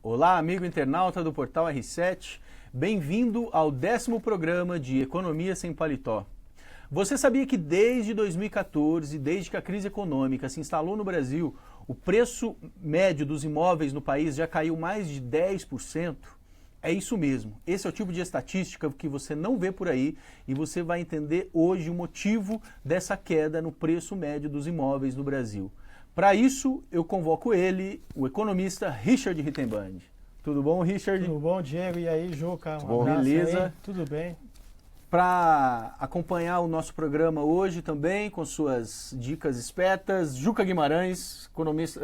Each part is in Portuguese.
Olá, amigo internauta do Portal R7, bem-vindo ao 10º programa de Economia Sem Paletó. Você sabia que desde 2014, desde que a crise econômica se instalou no Brasil, o preço médio dos imóveis no país já caiu mais de 10%? É isso mesmo, esse é o tipo de estatística que você não vê por aí e você vai entender hoje o motivo dessa queda no preço médio dos imóveis no Brasil. Para isso, eu convoco ele, o economista Richard Rittenband. Tudo bom, Richard? Tudo bom, Diego? E aí, Juca? Tudo bom, beleza? Aí. Tudo bem. Para acompanhar o nosso programa hoje também, com suas dicas espertas, Juca Guimarães, economista,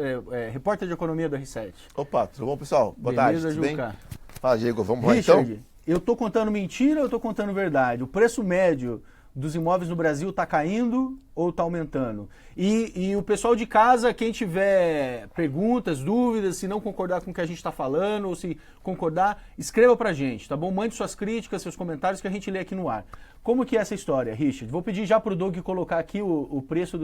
repórter de economia do R7. Opa, tudo bom, pessoal? Boa Beleza, tarde, tudo Juca? bem? Fala, Diego, vamos lá Richard, então? eu estou contando mentira ou eu estou contando verdade? O preço médio dos imóveis no Brasil está caindo ou está aumentando? E o pessoal de casa, quem tiver perguntas, dúvidas, se não concordar com o que a gente está falando ou se concordar, escreva para a gente, tá bom? Mande suas críticas, seus comentários que a gente lê aqui no ar. Como que é essa história, Richard? Vou pedir já para o Doug colocar aqui o preço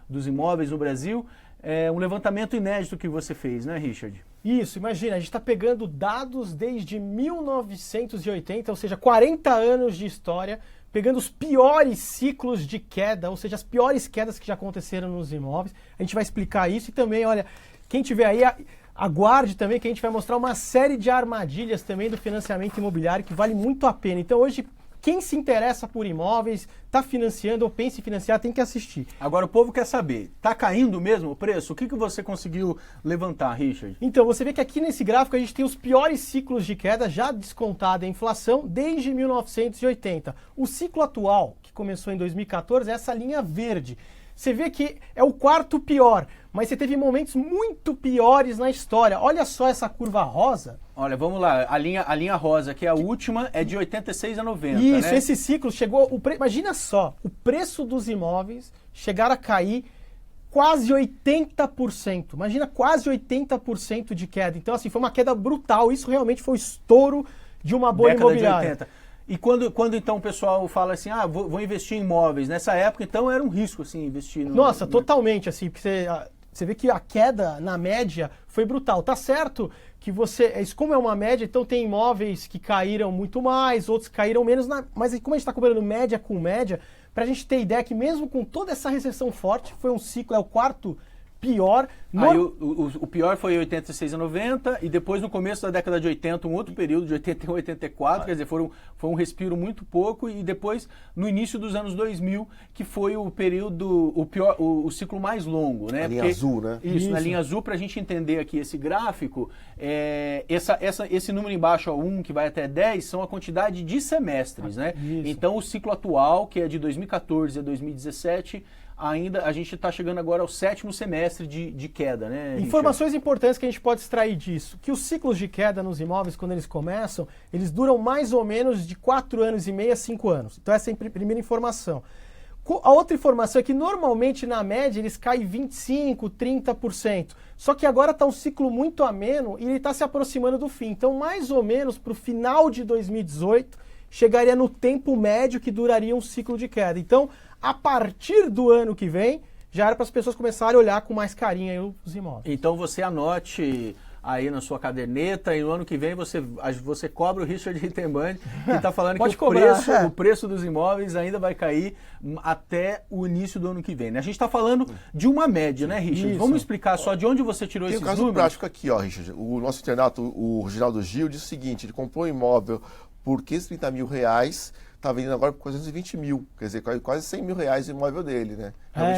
dos imóveis no Brasil. É um levantamento inédito que você fez, né, Richard? Isso, imagina, a gente está pegando dados desde 1980, ou seja, 40 anos de história, pegando os piores ciclos de queda, ou seja, as piores quedas que já aconteceram nos imóveis. A gente vai explicar isso e também, olha, quem tiver aí, aguarde também que a gente vai mostrar uma série de armadilhas também do financiamento imobiliário que vale muito a pena. Então hoje, quem se interessa por imóveis, está financiando ou pensa em financiar, tem que assistir. Agora o povo quer saber, está caindo mesmo o preço? O que você conseguiu levantar, Richard? Então, você vê que aqui nesse gráfico a gente tem os piores ciclos de queda, já descontada a inflação, desde 1980. O ciclo atual, que começou em 2014, é essa linha verde. Você vê que é o quarto pior, mas você teve momentos muito piores na história. Olha só essa curva rosa. Olha, vamos lá, a linha rosa, que é a última, é de 86 a 90, Isso, né? Esse ciclo chegou... Imagina só, o preço dos imóveis chegaram a cair quase 80%. Imagina, quase 80% de queda. Então, assim, foi uma queda brutal. Isso realmente foi o estouro de uma bolha imobiliária. De 80. E quando então o pessoal fala assim, vou investir em imóveis, nessa época então era um risco assim investir no... Nossa, totalmente, assim, porque você vê que a queda na média foi brutal. Tá certo que como é uma média, então tem imóveis que caíram muito mais, outros caíram menos, mas como a gente está comparando média com média, para a gente ter ideia que mesmo com toda essa recessão forte, foi um ciclo, é o quarto pior. Aí o pior foi 86 a 90 e depois no começo da década de 80, um outro período de 81 a 84, quer dizer, foi um respiro muito pouco e depois no início dos anos 2000, que foi o período, o ciclo mais longo, né? A linha azul, né? Isso, na linha azul, para a gente entender aqui esse gráfico, esse número embaixo, 1, que vai até 10, são a quantidade de semestres, né? Isso. Então o ciclo atual, que é de 2014 a 2017, ainda a gente está chegando agora ao 7º semestre de queda, né, Richard? Informações importantes que a gente pode extrair disso, que os ciclos de queda nos imóveis, quando eles começam, eles duram mais ou menos de 4 anos e meio a 5 anos. Então essa é a primeira informação. A outra informação é que normalmente, na média, eles caem 25%, 30%. Só que agora está um ciclo muito ameno e ele está se aproximando do fim. Então, mais ou menos para o final de 2018, chegaria no tempo médio que duraria um ciclo de queda. Então, a partir do ano que vem, já era para as pessoas começarem a olhar com mais carinho aí os imóveis. Então você anote aí na sua caderneta e no ano que vem você cobra o Richard Rittenband, que está falando que o preço dos imóveis ainda vai cair até o início do ano que vem, né? A gente está falando de uma média, né, Richard? Isso. Vamos explicar só de onde você tirou esses números? Tem um caso prático aqui, ó, Richard. O nosso internato, o Reginaldo Gil, disse o seguinte, ele comprou um imóvel por 530 mil reais, está vendendo agora por 420 mil, quer dizer, quase 100 mil reais o imóvel dele, né?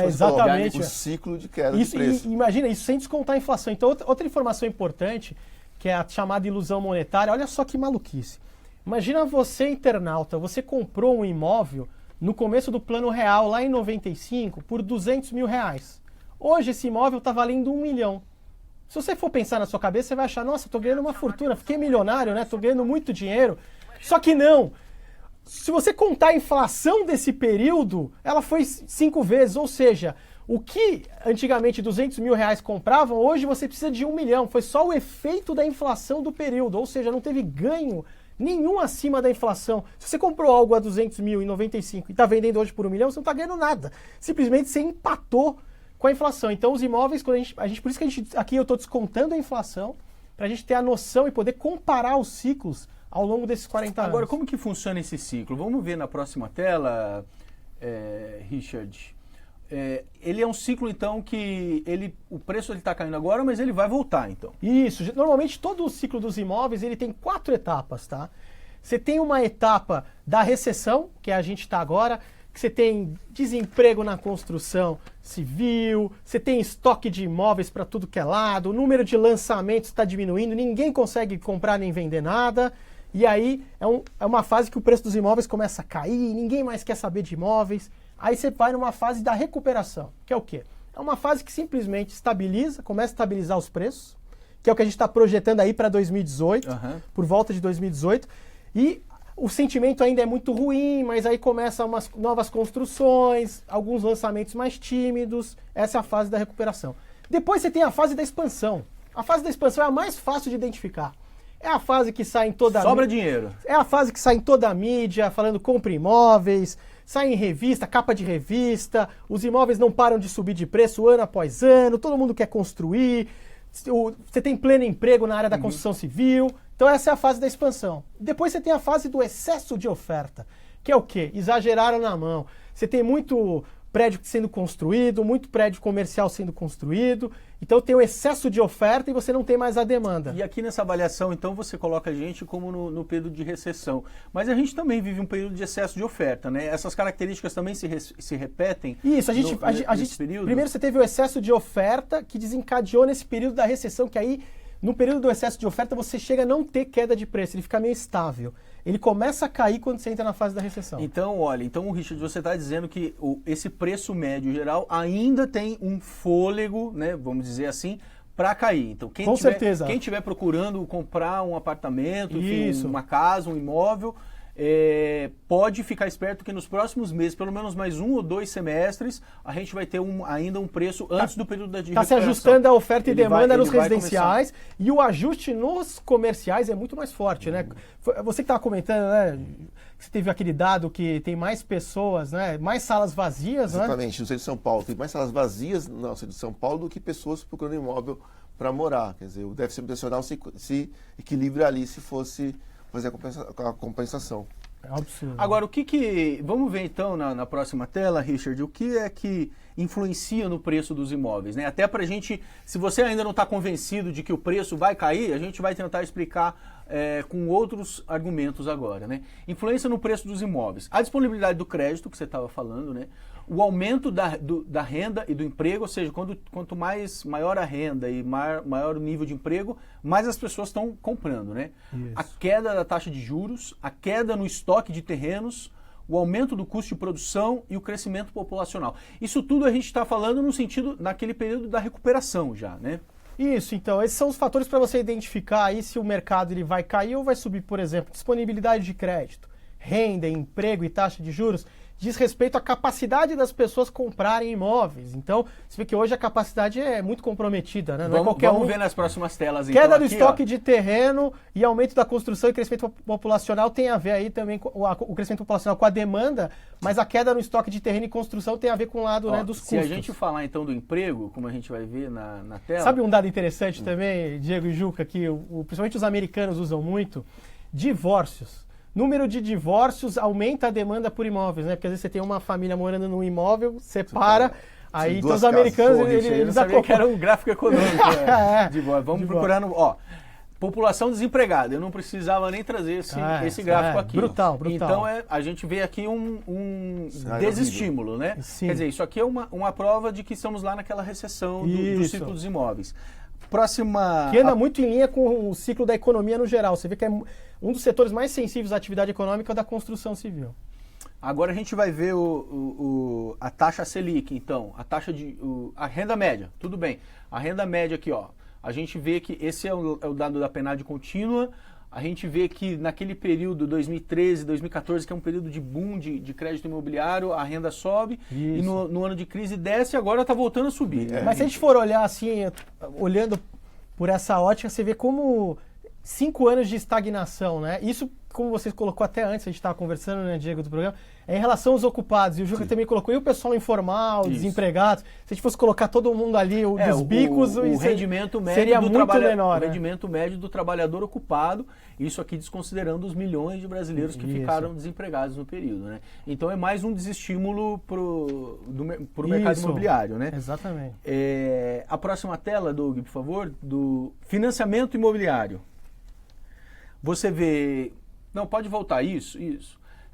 Exatamente. O ciclo de queda Isso, de preço. Imagina, isso sem descontar a inflação. Então, outra informação importante, que é a chamada ilusão monetária, olha só que maluquice. Imagina você, internauta, você comprou um imóvel no começo do Plano Real, lá em 95, por 200 mil reais. Hoje esse imóvel está valendo 1 milhão. Se você for pensar na sua cabeça, você vai achar, nossa, estou ganhando uma fortuna, fiquei milionário, né? Estou ganhando muito dinheiro. Só que não. Se você contar a inflação desse período, ela foi 5 vezes, ou seja, o que antigamente 200 mil reais compravam, hoje você precisa de 1 milhão. Foi só o efeito da inflação do período, ou seja, não teve ganho nenhum acima da inflação. Se você comprou algo a 200 mil em 95 e está vendendo hoje por 1 milhão, você não está ganhando nada. Simplesmente você empatou com a inflação. Então os imóveis, quando por isso que aqui eu estou descontando a inflação, para a gente ter a noção e poder comparar os ciclos ao longo desses 40 anos. Agora, como que funciona esse ciclo? Vamos ver na próxima tela, Richard. Ele é um ciclo, então, que o preço está caindo agora, mas ele vai voltar, então. Isso. Normalmente, todo o ciclo dos imóveis ele tem 4 etapas, tá? Você tem uma etapa da recessão, que a gente está agora, que você tem desemprego na construção civil, você tem estoque de imóveis para tudo que é lado, o número de lançamentos está diminuindo, ninguém consegue comprar nem vender nada. E aí é uma fase que o preço dos imóveis começa a cair, ninguém mais quer saber de imóveis. Aí você vai numa fase da recuperação, que é o quê? É uma fase que simplesmente estabiliza, começa a estabilizar os preços, que é o que a gente está projetando aí para 2018, por volta de 2018. E o sentimento ainda é muito ruim, mas aí começam umas novas construções, alguns lançamentos mais tímidos. Essa é a fase da recuperação. Depois você tem a fase da expansão. A fase da expansão é a mais fácil de identificar. É a fase que sai em toda a Sobra dinheiro. É a fase que sai em toda a mídia, falando compra imóveis, sai em revista, capa de revista, os imóveis não param de subir de preço ano após ano, todo mundo quer construir, você tem pleno emprego na área da construção civil. Então essa é a fase da expansão. Depois você tem a fase do excesso de oferta, que é o quê? Exageraram na mão. Você tem muito prédio sendo construído, muito prédio comercial sendo construído, então tem o excesso de oferta e você não tem mais a demanda. E aqui nessa avaliação, então, você coloca a gente como no período de recessão. Mas a gente também vive um período de excesso de oferta, né? Essas características também se repetem. Isso, nesse período? Primeiro você teve o excesso de oferta que desencadeou nesse período da recessão, que aí, no período do excesso de oferta, você chega a não ter queda de preço, ele fica meio estável. Ele começa a cair quando você entra na fase da recessão. Então, olha, Richard, você está dizendo que esse preço médio geral ainda tem um fôlego, né, vamos dizer assim, para cair. Então, Com certeza. Quem estiver procurando comprar um apartamento, enfim, Isso. uma casa, um imóvel, pode ficar esperto que nos próximos meses, pelo menos mais 1 ou 2 semestres, a gente vai ter ainda um preço antes do período de recuperação. Está se ajustando a oferta e demanda nos residenciais e o ajuste nos comerciais é muito mais forte, né? Você que estava comentando, né? Você teve aquele dado que tem mais pessoas, né? Mais salas vazias, Exatamente. né? No centro de São Paulo tem mais salas vazias no centro de São Paulo do que pessoas procurando imóvel para morar. Quer dizer, o déficit habitacional se equilibra ali se fosse fazer a compensação. É absurdo. Agora, vamos ver então na próxima tela, Richard, o que é que influencia no preço dos imóveis, né? Até pra gente, se você ainda não está convencido de que o preço vai cair, a gente vai tentar explicar com outros argumentos agora, né? Influência no preço dos imóveis. A disponibilidade do crédito, que você estava falando, né? O aumento da renda e do emprego, ou seja, quanto maior a renda e maior o nível de emprego, mais as pessoas estão comprando, né? Isso. A queda da taxa de juros, a queda no estoque de terrenos, o aumento do custo de produção e o crescimento populacional. Isso tudo a gente está falando no sentido, naquele período da recuperação já, né? Isso, então, esses são os fatores para você identificar aí se o mercado ele vai cair ou vai subir, por exemplo, disponibilidade de crédito, renda, emprego e taxa de juros, diz respeito à capacidade das pessoas comprarem imóveis. Então, você vê que hoje a capacidade é muito comprometida, né? Não é qualquer vamos ver nas próximas telas, então. Queda do aqui, estoque de terreno e aumento da construção e crescimento populacional tem a ver aí também com o crescimento populacional com a demanda, mas a queda no estoque de terreno e construção tem a ver com o lado, né, dos custos. Se a gente falar então do emprego, como a gente vai ver na tela... Sabe um dado interessante também, Diego e Juca, que principalmente os americanos usam muito? Divórcios. Número de divórcios aumenta a demanda por imóveis, né? Porque às vezes você tem uma família morando num imóvel, separa, aí então os americanos eles sabem que era um gráfico econômico. Vamos procurar no... População desempregada. Eu não precisava nem trazer esse gráfico aqui. Brutal. Então a gente vê aqui um desestímulo, né? Sim. Quer dizer, isso aqui é uma prova de que estamos lá naquela recessão do ciclo dos imóveis. Próxima... Que anda muito em linha com o ciclo da economia no geral. Você vê que é um dos setores mais sensíveis à atividade econômica é o da construção civil. Agora a gente vai ver a taxa Selic, então, a renda média, tudo bem. A renda média aqui, ó, a gente vê que esse é o dado da PNAD contínua, a gente vê que naquele período, 2013, 2014, que é um período de boom de crédito imobiliário, a renda sobe, e no ano de crise desce e agora está voltando a subir. Mas se a gente for olhar assim, olhando por essa ótica, você vê como 5 anos de estagnação, né? Isso, como você colocou até antes, a gente estava conversando, né, Diego, do programa, é em relação aos ocupados. E o Juca também colocou, e o pessoal informal, desempregados? Se a gente fosse colocar todo mundo ali, dos bicos... O rendimento médio seria muito menor, o rendimento médio do trabalhador ocupado, isso aqui desconsiderando os milhões de brasileiros que ficaram desempregados no período, né? Então é mais um desestímulo para o mercado imobiliário, né? Exatamente. A próxima tela, Doug, por favor, do financiamento imobiliário. Você vê... Não, pode voltar, isso.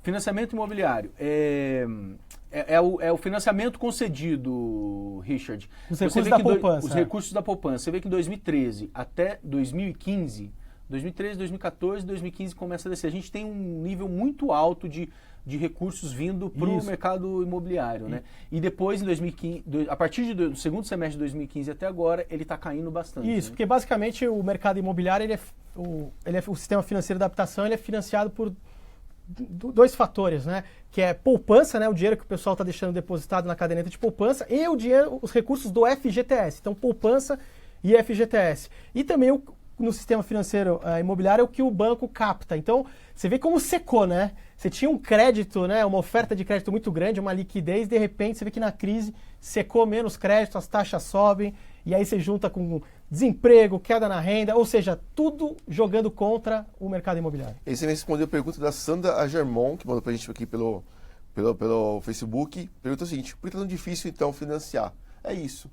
Financiamento imobiliário. É o financiamento concedido, Richard. Os recursos da poupança. Os recursos da poupança. Você vê que em 2013 até 2015, 2013, 2014, 2015 começa a descer. A gente tem um nível muito alto de recursos vindo para o mercado imobiliário, né? E depois, em 2015, a partir do segundo semestre de 2015 até agora, ele está caindo bastante. Isso, né? porque basicamente o mercado imobiliário, o sistema financeiro de habitação, ele é financiado por 2 fatores, né? Que é poupança, né? O dinheiro que o pessoal está deixando depositado na caderneta de poupança, e os recursos do FGTS. Então, poupança e FGTS. E também no sistema financeiro imobiliário é o que o banco capta. Então, você vê como secou, né? Você tinha um crédito, né? Uma oferta de crédito muito grande, uma liquidez, de repente você vê que na crise secou menos crédito, as taxas sobem, e aí você junta com desemprego, queda na renda, ou seja, tudo jogando contra o mercado imobiliário. E você me respondeu a pergunta da Sandra Agermon, que mandou pra gente aqui pelo Facebook. Pergunta o seguinte: por que é tão difícil então financiar? É isso.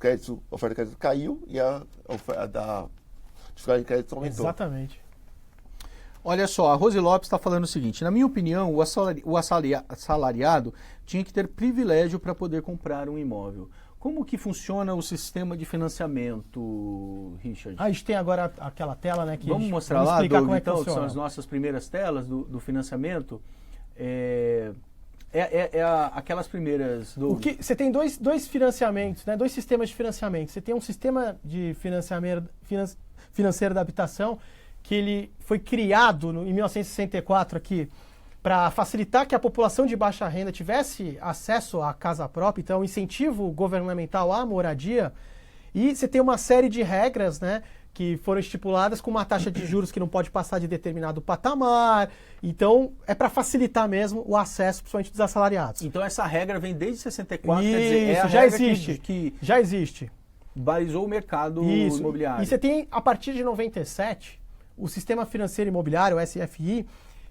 A oferta de crédito caiu e a oferta da dificuldade de crédito aumentou. Exatamente. Olha só, a Rose Lopes está falando o seguinte: na minha opinião, o assalariado tinha que ter privilégio para poder comprar um imóvel. Como que funciona o sistema de financiamento, Richard? A gente tem agora aquela tela, né? Vamos mostrar lá, Doug, como então, que que são as nossas primeiras telas do financiamento. Aquelas primeiras... Você tem dois financiamentos, né? 2 sistemas de financiamento. Você tem um sistema de financeiro da habitação que ele foi criado em 1964 aqui para facilitar que a população de baixa renda tivesse acesso à casa própria, então incentivo governamental à moradia. E você tem uma série de regras, né, que foram estipuladas com uma taxa de juros que não pode passar de determinado patamar. Então, é para facilitar mesmo o acesso, principalmente dos assalariados. Então, essa regra vem desde 64, isso, quer dizer, já existe. Já existe. Balizou o mercado imobiliário. E você tem, a partir de 97, o Sistema Financeiro Imobiliário, o SFI,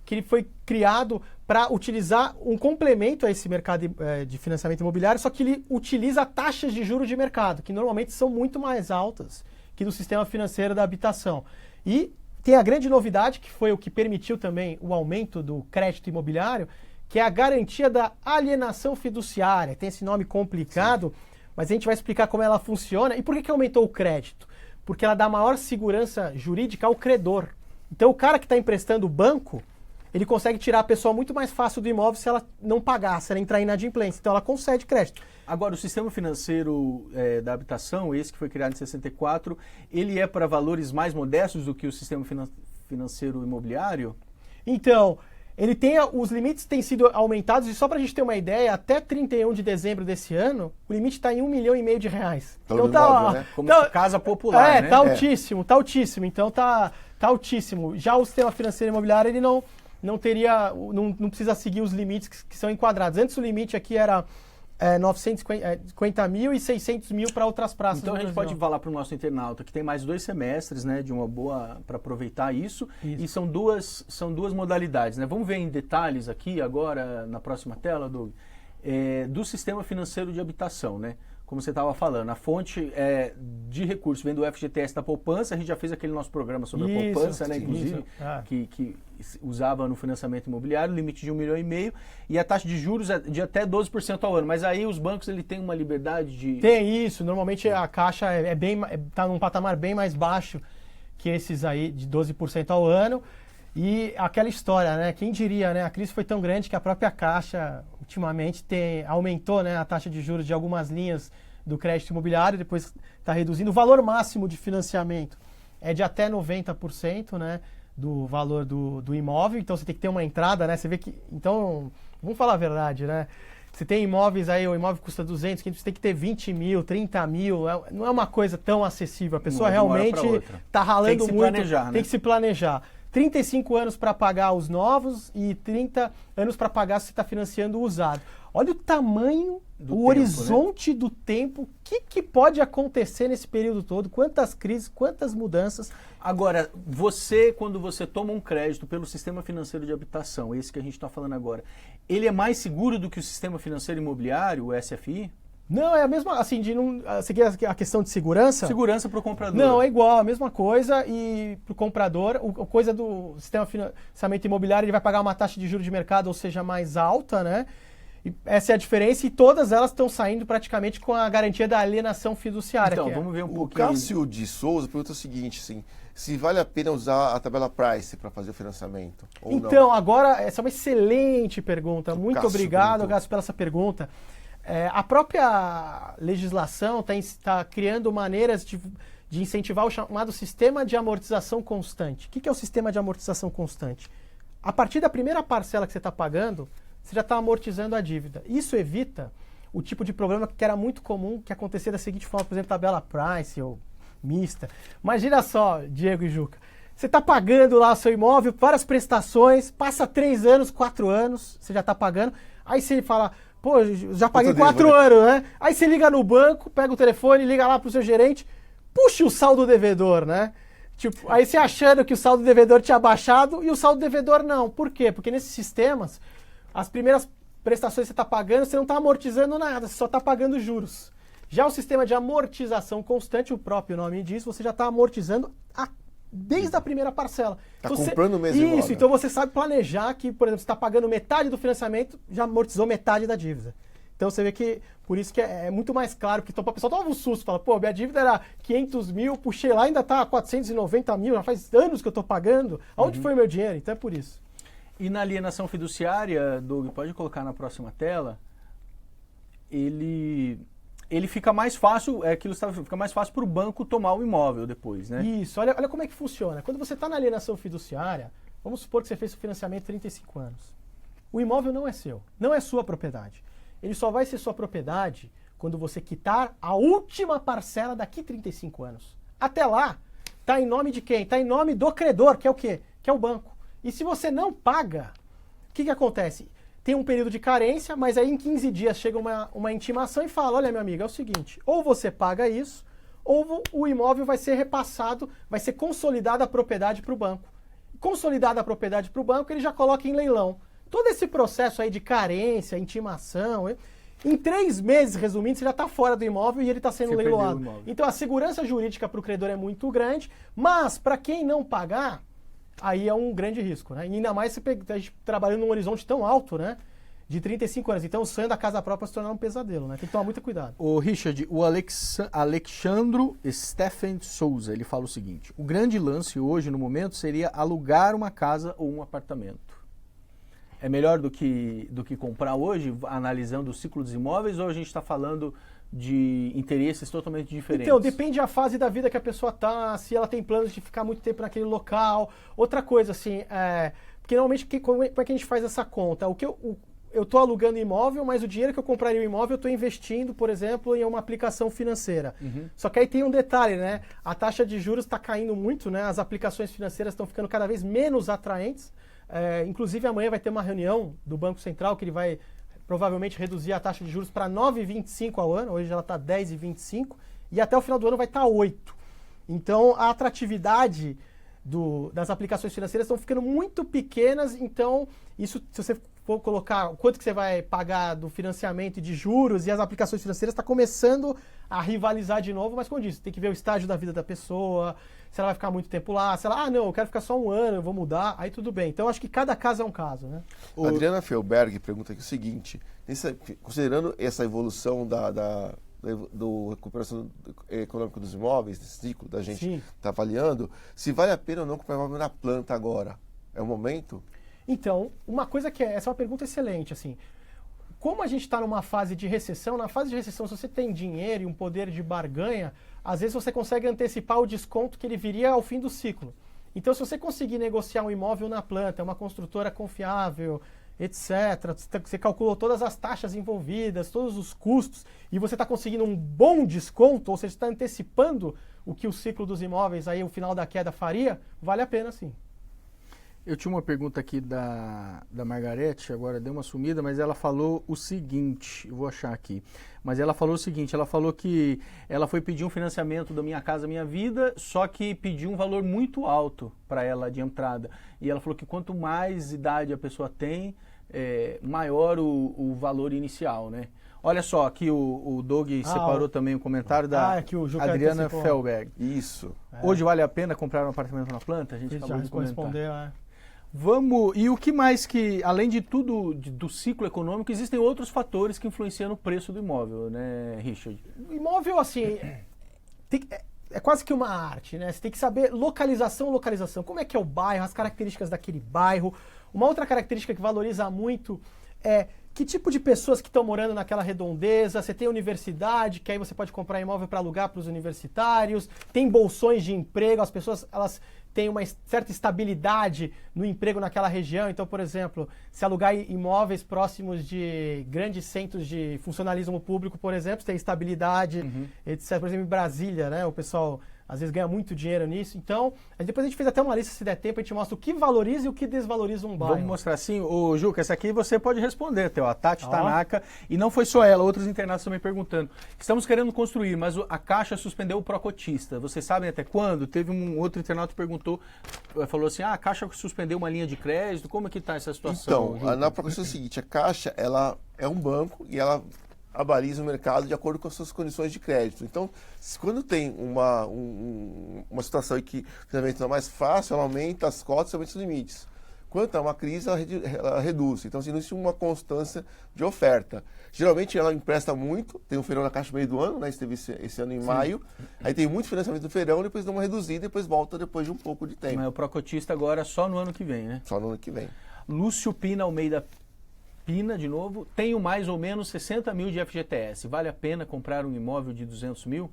que ele foi criado para utilizar um complemento a esse mercado de financiamento imobiliário, só que ele utiliza taxas de juros de mercado, que normalmente são muito mais altas que do sistema financeiro da habitação. E tem a grande novidade, que foi o que permitiu também o aumento do crédito imobiliário, que é a garantia da alienação fiduciária. Tem esse nome complicado, mas a gente vai explicar como ela funciona. E por que aumentou o crédito? Porque ela dá maior segurança jurídica ao credor. Então o cara que está emprestando o banco, ele consegue tirar a pessoa muito mais fácil do imóvel se ela não pagar, se ela entrar em inadimplência. Então ela concede crédito. Agora, o sistema financeiro da habitação, esse que foi criado em 64, ele é para valores mais modestos do que o sistema financeiro imobiliário? Então, ele tem, os limites têm sido aumentados, e só para a gente ter uma ideia, até 31 de dezembro desse ano, o limite está em R$1,5 milhão de reais. Então tá, né? Como casa popular, né? Tá altíssimo, tá altíssimo. Então tá altíssimo. Já o sistema financeiro imobiliário, ele não precisa seguir os limites que são enquadrados. Antes o limite aqui era 950 mil e 600 mil para outras praças. Então a gente pode falar para o nosso internauta que tem mais 2 semestres, né, de uma boa para aproveitar isso. E são duas modalidades, né? Vamos ver em detalhes aqui agora na próxima tela, Doug, do sistema financeiro de habitação, né? Como você estava falando, a fonte de recursos vem do FGTS da poupança. A gente já fez aquele nosso programa sobre a poupança, né, inclusive, que usava no financiamento imobiliário, limite de R$1,5 milhão, e a taxa de juros é de até 12% ao ano. Mas aí os bancos têm uma liberdade de... Tem isso, normalmente a Caixa está num patamar bem mais baixo que esses aí de 12% ao ano. E aquela história, né? Quem diria, né? A crise foi tão grande que a própria Caixa ultimamente aumentou, né, a taxa de juros de algumas linhas do crédito imobiliário, depois está reduzindo. O valor máximo de financiamento é de até 90%, né, do valor do imóvel. Então você tem que ter uma entrada, né? Você vê que... Então, vamos falar a verdade, né? Você tem imóveis aí, o imóvel custa 200, 500, você tem que ter 20 mil, 30 mil, não é uma coisa tão acessível. A pessoa realmente está ralando muito, planejar, tem que se planejar. 35 anos para pagar os novos e 30 anos para pagar se você está financiando o usado. Olha o tamanho, o horizonte do tempo, o que pode acontecer nesse período todo, quantas crises, quantas mudanças. Agora, quando você toma um crédito pelo sistema financeiro de habitação, esse que a gente está falando agora, ele é mais seguro do que o sistema financeiro imobiliário, o SFI? Não, é a mesma, assim, você quer a questão de segurança? Segurança para o comprador. Não, é igual, a mesma coisa, e para o comprador, a coisa do sistema de financiamento imobiliário, ele vai pagar uma taxa de juros de mercado, ou seja, mais alta, né? E essa é a diferença, e todas elas estão saindo praticamente com a garantia da alienação fiduciária. Então, vamos ver um pouquinho. O Cássio de Souza pergunta o seguinte, assim, se vale a pena usar a tabela Price para fazer o financiamento ou então, não? Agora, essa é uma excelente pergunta. Muito obrigado, Cássio, pela essa pergunta. A própria legislação está criando maneiras de incentivar o chamado sistema de amortização constante. O que é o sistema de amortização constante? A partir da primeira parcela que você está pagando, você já está amortizando a dívida. Isso evita o tipo de problema que era muito comum, que acontecia da seguinte forma, por exemplo, tabela Price ou mista. Imagina só, Diego e Juca, você está pagando lá o seu imóvel, várias prestações, passa 3 anos, 4 anos, você já está pagando, aí você fala, pô, já paguei 4 anos, né? Aí você liga no banco, pega o telefone, liga lá pro seu gerente, puxa o saldo devedor, né? Tipo, aí você achando que o saldo devedor tinha baixado e o saldo devedor não. Por quê? Porque nesses sistemas, as primeiras prestações que você está pagando, você não está amortizando nada, você só está pagando juros. Já o sistema de amortização constante, o próprio nome diz, você já está amortizando desde a primeira parcela. Está então, comprando mesmo imóvel. Isso, então você sabe planejar que, por exemplo, você está pagando metade do financiamento, já amortizou metade da dívida. Então você vê que, por isso que é muito mais claro, porque então, a pessoa toma um susto, fala, pô, minha dívida era 500 mil, puxei lá, ainda está 490 mil, já faz anos que eu estou pagando, aonde foi o meu dinheiro? Então é por isso. E na alienação fiduciária, Doug, pode colocar na próxima tela, ele fica mais fácil, fica mais fácil para o banco tomar o imóvel depois, né? Isso, olha como é que funciona. Quando você está na alienação fiduciária, vamos supor que você fez o financiamento 35 anos. O imóvel não é seu, não é sua propriedade. Ele só vai ser sua propriedade quando você quitar a última parcela daqui 35 anos. Até lá, está em nome de quem? Está em nome do credor, que é o quê? Que é o banco. E se você não paga, o que acontece? Tem um período de carência, mas aí em 15 dias chega uma intimação e fala, olha meu amigo, é o seguinte, ou você paga isso, ou o imóvel vai ser repassado, vai ser consolidada a propriedade para o banco. Consolidada a propriedade para o banco, ele já coloca em leilão. Todo esse processo aí de carência, intimação, em 3 meses, resumindo, você já está fora do imóvel e ele está sendo leiloado. Então a segurança jurídica para o credor é muito grande, mas para quem não pagar, aí é um grande risco, né? E ainda mais a gente trabalhando num horizonte tão alto, né? De 35 anos. Então o sonho da casa própria se tornar um pesadelo, né? Tem que tomar muito cuidado. O Richard, o Alexandro Stephen Souza, ele fala o seguinte, o grande lance hoje, no momento, seria alugar uma casa ou um apartamento. É melhor do que comprar hoje, analisando o ciclo dos imóveis, ou a gente está falando de interesses totalmente diferentes? Então, depende da fase da vida que a pessoa está, se ela tem planos de ficar muito tempo naquele local. Outra coisa, assim, porque normalmente, como é que a gente faz essa conta? Eu estou alugando imóvel, mas o dinheiro que eu compraria o imóvel eu estou investindo, por exemplo, em uma aplicação financeira. Uhum. Só que aí tem um detalhe, né? A taxa de juros está caindo muito, né? As aplicações financeiras estão ficando cada vez menos atraentes. Inclusive, amanhã vai ter uma reunião do Banco Central que ele vai provavelmente reduzir a taxa de juros para 9,25 ao ano. Hoje ela está 10,25 e até o final do ano vai estar 8. Então, a atratividade das aplicações financeiras estão ficando muito pequenas. Então, isso, se você for colocar o quanto que você vai pagar do financiamento e de juros e as aplicações financeiras, está começando a rivalizar de novo. Mas, como eu disse, tem que ver o estágio da vida da pessoa, se ela vai ficar muito tempo lá, se ela, não, eu quero ficar só 1 ano, eu vou mudar, aí tudo bem. Então, acho que cada caso é um caso, né? Adriana Felberg pergunta aqui o seguinte, considerando essa evolução do recuperação econômica dos imóveis, desse ciclo da gente está avaliando, se vale a pena ou não comprar imóvel na planta agora? É o momento? Então, uma coisa essa é uma pergunta excelente, assim. Como a gente está numa fase de recessão, na fase de recessão, se você tem dinheiro e um poder de barganha, às vezes você consegue antecipar o desconto que ele viria ao fim do ciclo. Então, se você conseguir negociar um imóvel na planta, uma construtora confiável, etc. Você calculou todas as taxas envolvidas, todos os custos, e você está conseguindo um bom desconto, ou seja, está antecipando o que o ciclo dos imóveis, aí o final da queda faria, vale a pena sim. Eu tinha uma pergunta aqui da Margarete, agora deu uma sumida, mas ela falou o seguinte, eu vou achar aqui, mas ela falou o seguinte, ela falou que ela foi pedir um financiamento da Minha Casa Minha Vida, só que pediu um valor muito alto para ela de entrada, e ela falou que quanto mais idade a pessoa tem, maior o valor inicial, né? Olha só, aqui o Doug separou também um comentário da que o Juca Adriana antecipou. Felberg. Isso. Hoje vale a pena comprar um apartamento na planta? A gente Já acabou de comentar. respondeu, Vamos, e o que mais que, além de tudo, do ciclo econômico, existem outros fatores que influenciam no preço do imóvel, né, Richard? O imóvel, assim, é quase que uma arte, né? Você tem que saber localização. Como é que é o bairro, as características daquele bairro. Uma outra característica que valoriza muito é que tipo de pessoas que estão morando naquela redondeza. Você tem universidade, que aí você pode comprar imóvel para alugar para os universitários. Tem bolsões de emprego, as pessoas elas têm uma certa estabilidade no emprego naquela região. Então, por exemplo, se alugar imóveis próximos de grandes centros de funcionalismo público, por exemplo, tem estabilidade, etc. Por exemplo, em Brasília, né? O pessoal às vezes ganha muito dinheiro nisso. Então, depois a gente fez até uma lista, se der tempo, a gente mostra o que valoriza e o que desvaloriza um bairro. Vamos mostrar assim. Ô, Juca, essa aqui você pode responder, Theo. A Tati Tanaka, e não foi só ela, outros internautas também perguntando. Estamos querendo construir, mas a Caixa suspendeu o Procotista. Vocês sabem até quando? Teve um outro internauta que perguntou, falou assim, a Caixa suspendeu uma linha de crédito, como é que está essa situação? Então, na Procotista é o seguinte, a Caixa, ela é um banco e ela abaliza o mercado de acordo com as suas condições de crédito. Então, quando tem uma situação em que o financiamento é mais fácil, ela aumenta as cotas e aumenta os limites. Quando está uma crise, ela reduz. Então, assim, não existe uma constância de oferta. Geralmente, ela empresta muito, tem um feirão na Caixa no meio do ano, né? Esteve esse ano em maio. Aí tem muito financiamento no feirão, depois dá uma reduzida, depois volta depois de um pouco de tempo. Mas o Procotista agora só no ano que vem, né? Só no ano que vem. Lúcio Pina Almeida Pina, de novo, tenho mais ou menos 60 mil de FGTS. Vale a pena comprar um imóvel de 200 mil?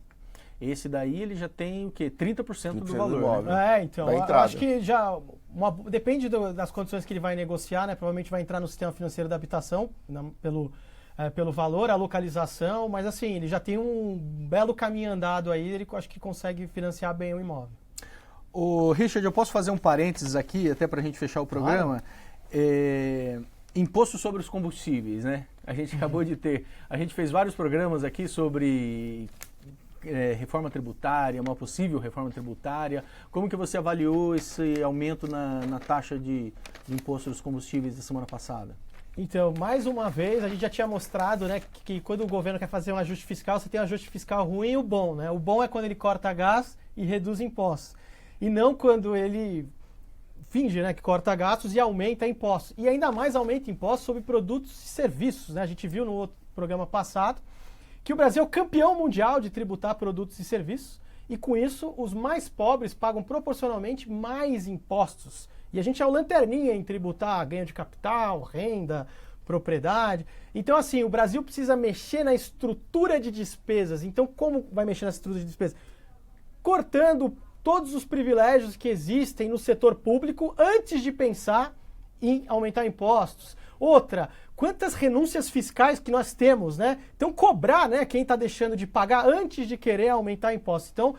Esse daí ele já tem o quê? 30% do valor. imóvel. Né? Então, eu acho que já depende das condições que ele vai negociar, né? Provavelmente vai entrar no sistema financeiro da habitação, pelo valor, a localização, mas assim, ele já tem um belo caminho andado aí, ele acho que consegue financiar bem o imóvel. Ô, Richard, eu posso fazer um parênteses aqui, até para a gente fechar o programa? Imposto sobre os combustíveis, né? A gente acabou de ter, a gente fez vários programas aqui sobre reforma tributária, uma possível reforma tributária. Como que você avaliou esse aumento na taxa de imposto dos combustíveis da semana passada? Então, mais uma vez, a gente já tinha mostrado, né, que quando o governo quer fazer um ajuste fiscal, você tem um ajuste fiscal ruim e o bom, né? O bom é quando ele corta gás e reduz impostos. E não quando ele finge, né, que corta gastos e aumenta impostos. E ainda mais aumenta impostos sobre produtos e serviços, né? A gente viu no outro programa passado que o Brasil é o campeão mundial de tributar produtos e serviços e com isso os mais pobres pagam proporcionalmente mais impostos. E a gente é o lanterninha em tributar ganho de capital, renda, propriedade. Então, assim, o Brasil precisa mexer na estrutura de despesas. Então, como vai mexer na estrutura de despesas? Cortando todos os privilégios que existem no setor público antes de pensar em aumentar impostos. Outra, quantas renúncias fiscais que nós temos, né? Então, cobrar, né, quem está deixando de pagar antes de querer aumentar impostos. Então,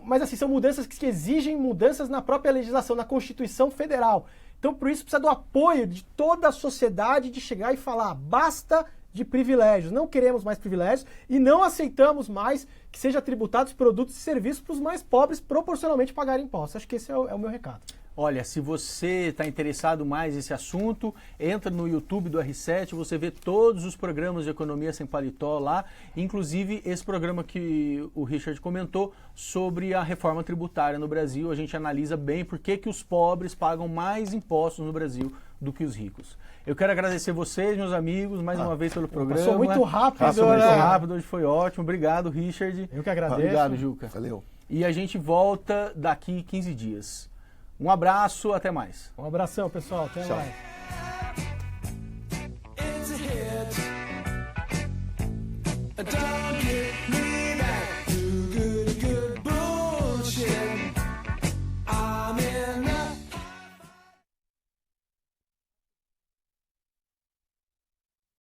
mas assim, são mudanças que exigem mudanças na própria legislação, na Constituição Federal. Então, por isso, precisa do apoio de toda a sociedade de chegar e falar, basta de privilégios, não queremos mais privilégios e não aceitamos mais que sejam tributados produtos e serviços para os mais pobres proporcionalmente pagarem impostos. Acho que esse é o meu recado. Olha, se você está interessado mais nesse assunto, entra no YouTube do R7, você vê todos os programas de Economia Sem Paletó lá, inclusive esse programa que o Richard comentou sobre a reforma tributária no Brasil. A gente analisa bem por que os pobres pagam mais impostos no Brasil do que os ricos. Eu quero agradecer vocês, meus amigos, mais uma vez pelo programa. Passou muito rápido. Passou muito rápido, hoje foi ótimo. Obrigado, Richard. Eu que agradeço. Obrigado, Juca. Valeu. E a gente volta daqui 15 dias. Um abraço, até mais. Um abração, pessoal. Até Tchau. mais.